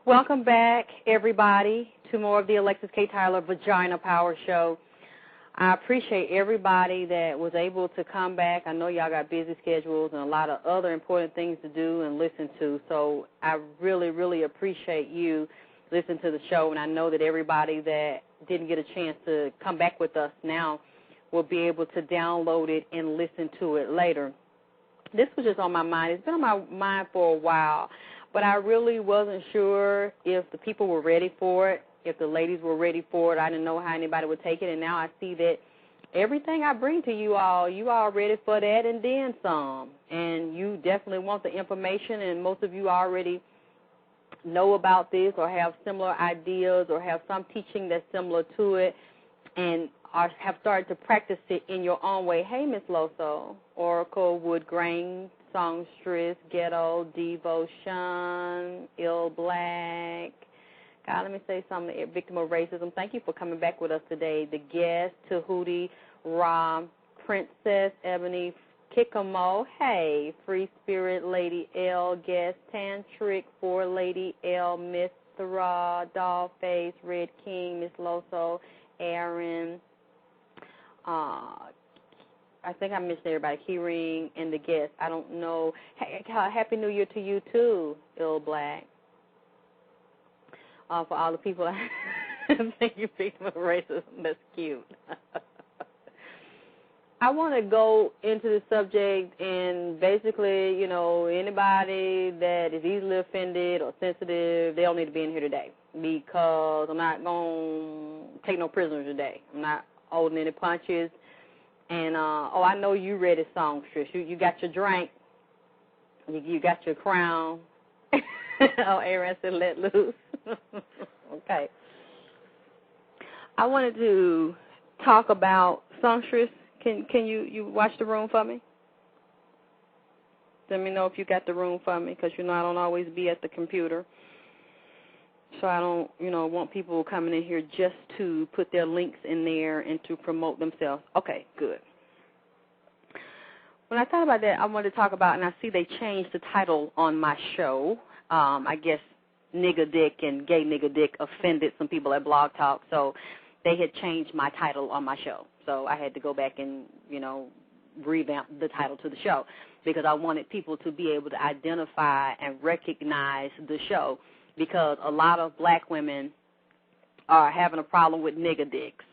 Welcome back, everybody, to more of the Alexyss K. Tylor Vagina Power Show. I appreciate everybody that was able to come back. I know y'all got busy schedules and a lot of other important things to do and listen to, so I really, really appreciate you listening to the show, and I know that everybody that didn't get a chance to come back with us now will be able to download it and listen to it later. This was just on my mind. It's been on my mind for a while. But I really wasn't sure if the people were ready for it, if the ladies were ready for it. I didn't know how anybody would take it, and now I see that everything I bring to you all ready for that and then some. And you definitely want the information, and most of you already know about this or have similar ideas or have some teaching that's similar to it and have started to practice it in your own way. Hey, Miss Loso, Oracle, Woodgrain, Songstress, Ghetto, Devotion, Ill Black. God, let me say something. Victim of racism. Thank you for coming back with us today. The Guest, Tahuti, Ra, Princess, Ebony, Kikamo, hey, Free Spirit, Lady L, Guest, Tantric, For Lady L, Miss Thra, Dollface, Red King, Miss Loso, Aaron, I think I mentioned everybody, Keyring, and the Guest. I don't know. Hey, Happy New Year to you, too, Ill Black. For all the people I think you're victim of racism, that's cute. I want to go into the subject and basically, anybody that is easily offended or sensitive, they don't need to be in here today because I'm not going to take no prisoners today. I'm not holding any punches. And, I know you read a songstress. You got your drink. You got your crown. Aaron said let loose. Okay. I wanted to talk about songstress. Can you watch the room for me? Let me know if you got the room for me because, I don't always be at the computer. So I don't, want people coming in here just to put their links in there and to promote themselves. Okay, good. When I thought about that, I wanted to talk about, and I see they changed the title on my show. I guess nigga dick and gay nigga dick offended some people at Blog Talk, so they had changed my title on my show. So I had to go back and, revamp the title to the show because I wanted people to be able to identify and recognize the show. Because a lot of black women are having a problem with nigga dicks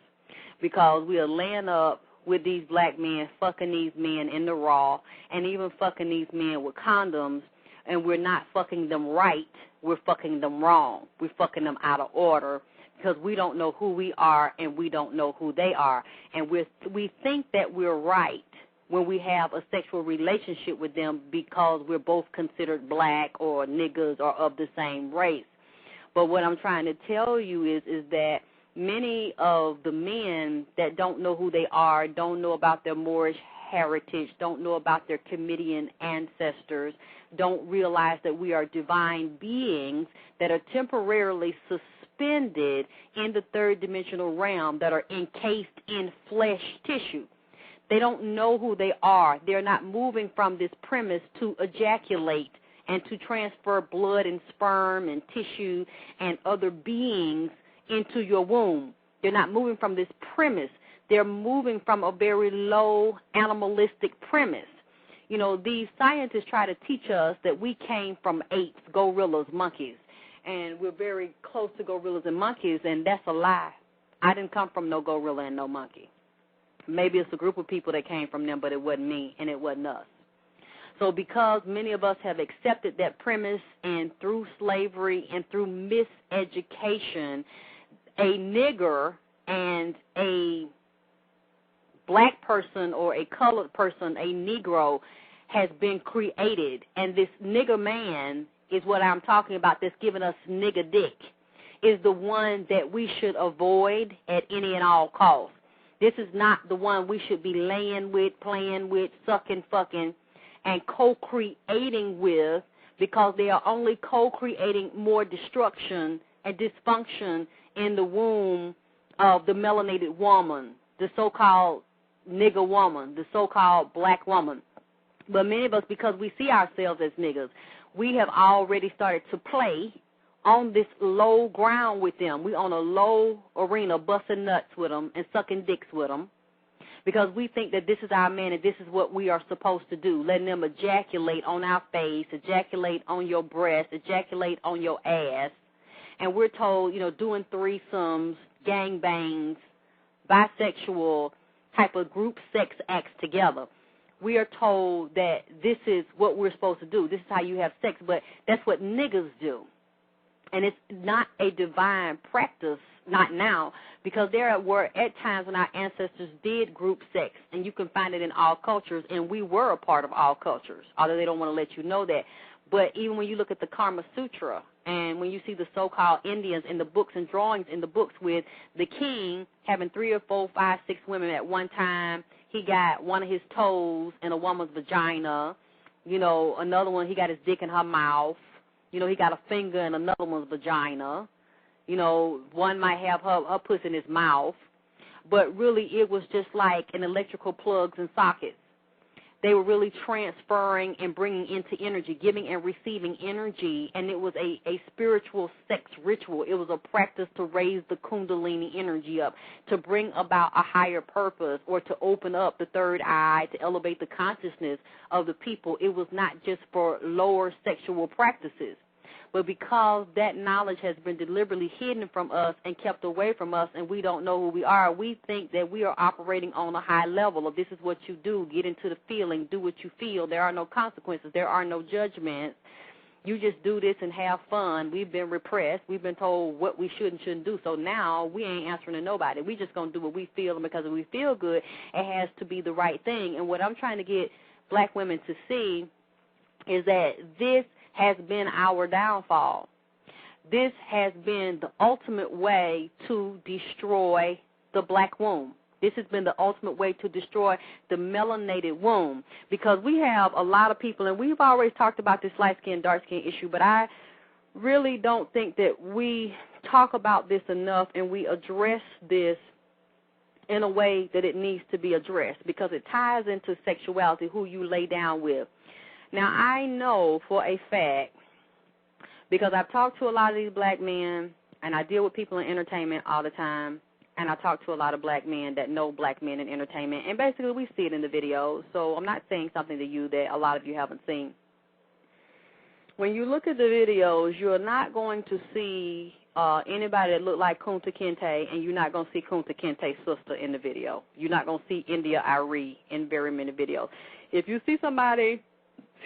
because we are laying up with these black men, fucking these men in the raw, and even fucking these men with condoms, and we're not fucking them right, we're fucking them wrong. We're fucking them out of order because we don't know who we are and we don't know who they are. And we think that we're right when we have a sexual relationship with them because we're both considered black or niggas or of the same race. But what I'm trying to tell you is that many of the men that don't know who they are, don't know about their Moorish heritage, don't know about their Comedian ancestors, don't realize that we are divine beings that are temporarily suspended in the third dimensional realm that are encased in flesh tissue. They don't know who they are. They're not moving from this premise to ejaculate and to transfer blood and sperm and tissue and other beings into your womb. They're not moving from this premise. They're moving from a very low animalistic premise. These scientists try to teach us that we came from apes, gorillas, monkeys, and we're very close to gorillas and monkeys, and that's a lie. I didn't come from no gorilla and no monkey. Maybe it's a group of people that came from them, but it wasn't me and it wasn't us. So because many of us have accepted that premise and through slavery and through miseducation, a nigger and a black person or a colored person, a Negro, has been created. And this nigger man is what I'm talking about that's giving us nigger dick, is the one that we should avoid at any and all costs. This is not the one we should be laying with, playing with, sucking, fucking, and co-creating with, because they are only co-creating more destruction and dysfunction in the womb of the melanated woman, the so-called nigger woman, the so-called black woman. But many of us, because we see ourselves as niggers, we have already started to play on this low ground with them. We on a low arena busting nuts with them and sucking dicks with them because we think that this is our man and this is what we are supposed to do, letting them ejaculate on our face, ejaculate on your breast, ejaculate on your ass. And we're told, doing threesomes, gangbangs, bisexual type of group sex acts together. We are told that this is what we're supposed to do. This is how you have sex, but that's what niggas do. And it's not a divine practice, not now, because there were at times when our ancestors did group sex, and you can find it in all cultures, and we were a part of all cultures, although they don't want to let you know that. But even when you look at the Kama Sutra, and when you see the so-called Indians in the books and drawings in the books with the king having 3 or 4, 5, 6 women at one time, he got one of his toes in a woman's vagina. Another one, he got his dick in her mouth. He got a finger in another one's vagina. One might have her puss in his mouth. But really it was just like an electrical plugs and sockets. They were really transferring and bringing into energy, giving and receiving energy, and it was a spiritual sex ritual. It was a practice to raise the kundalini energy up, to bring about a higher purpose, or to open up the third eye, to elevate the consciousness of the people. It was not just for lower sexual practices. But because that knowledge has been deliberately hidden from us and kept away from us, and we don't know who we are, we think that we are operating on a high level of this is what you do, get into the feeling, do what you feel. There are no consequences. There are no judgments. You just do this and have fun. We've been repressed. We've been told what we should and shouldn't do. So now we ain't answering to nobody. We just going to do what we feel, and because if we feel good, it has to be the right thing. And what I'm trying to get black women to see is that this has been our downfall. This has been the ultimate way to destroy the black womb. This has been the ultimate way to destroy the melanated womb, because we have a lot of people, and we've always talked about this light-skin, dark-skin issue, but I really don't think that we talk about this enough and we address this in a way that it needs to be addressed, because it ties into sexuality, who you lay down with. Now, I know for a fact, because I've talked to a lot of these black men, and I deal with people in entertainment all the time, and I talk to a lot of black men that know black men in entertainment, and basically we see it in the videos, so I'm not saying something to you that a lot of you haven't seen. When you look at the videos, you're not going to see anybody that look like Kunta Kinte, and you're not going to see Kunta Kinte's sister in the video. You're not going to see India Arie in very many videos. If you see somebody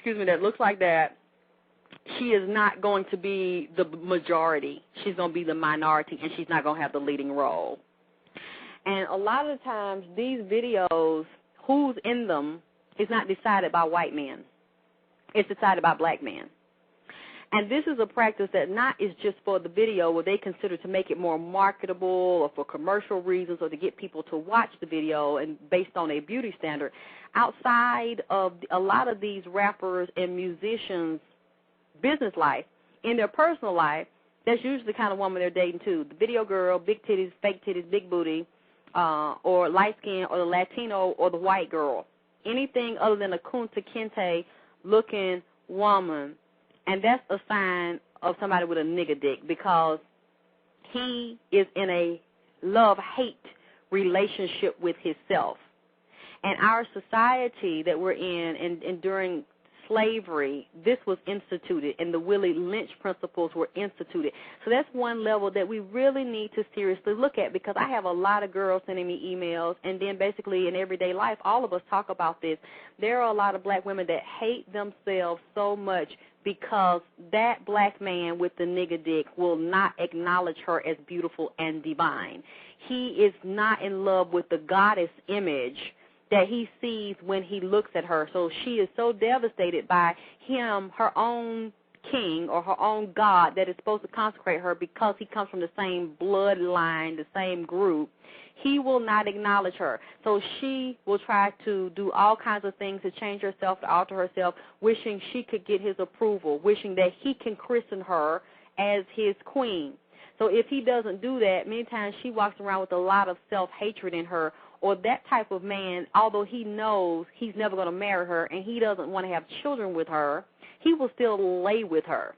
that looks like that, she is not going to be the majority. She's going to be the minority, and she's not going to have the leading role. And a lot of the times, these videos, who's in them, is not decided by white men. It's decided by black men. And this is a practice that not is just for the video, where they consider to make it more marketable or for commercial reasons or to get people to watch the video and based on a beauty standard. Outside of a lot of these rappers and musicians' business life, in their personal life, that's usually the kind of woman they're dating too. The video girl, big titties, fake titties, big booty, or light skin, or the Latino, or the white girl. Anything other than a Kunta Kinte looking woman. And that's a sign of somebody with a nigger dick, because he is in a love-hate relationship with himself. And our society that we're in, and during slavery, this was instituted, and the Willie Lynch principles were instituted. So that's one level that we really need to seriously look at, because I have a lot of girls sending me emails, and then basically in everyday life, all of us talk about this. There are a lot of black women that hate themselves so much because that black man with the nigger dick will not acknowledge her as beautiful and divine. He is not in love with the goddess image that he sees when he looks at her. So she is so devastated by him, her own king or her own god that is supposed to consecrate her, because he comes from the same bloodline, the same group. He will not acknowledge her. So she will try to do all kinds of things to change herself, to alter herself, wishing she could get his approval, wishing that he can christen her as his queen. So if he doesn't do that, many times she walks around with a lot of self-hatred in her, or that type of man, although he knows he's never going to marry her and he doesn't want to have children with her, he will still lay with her.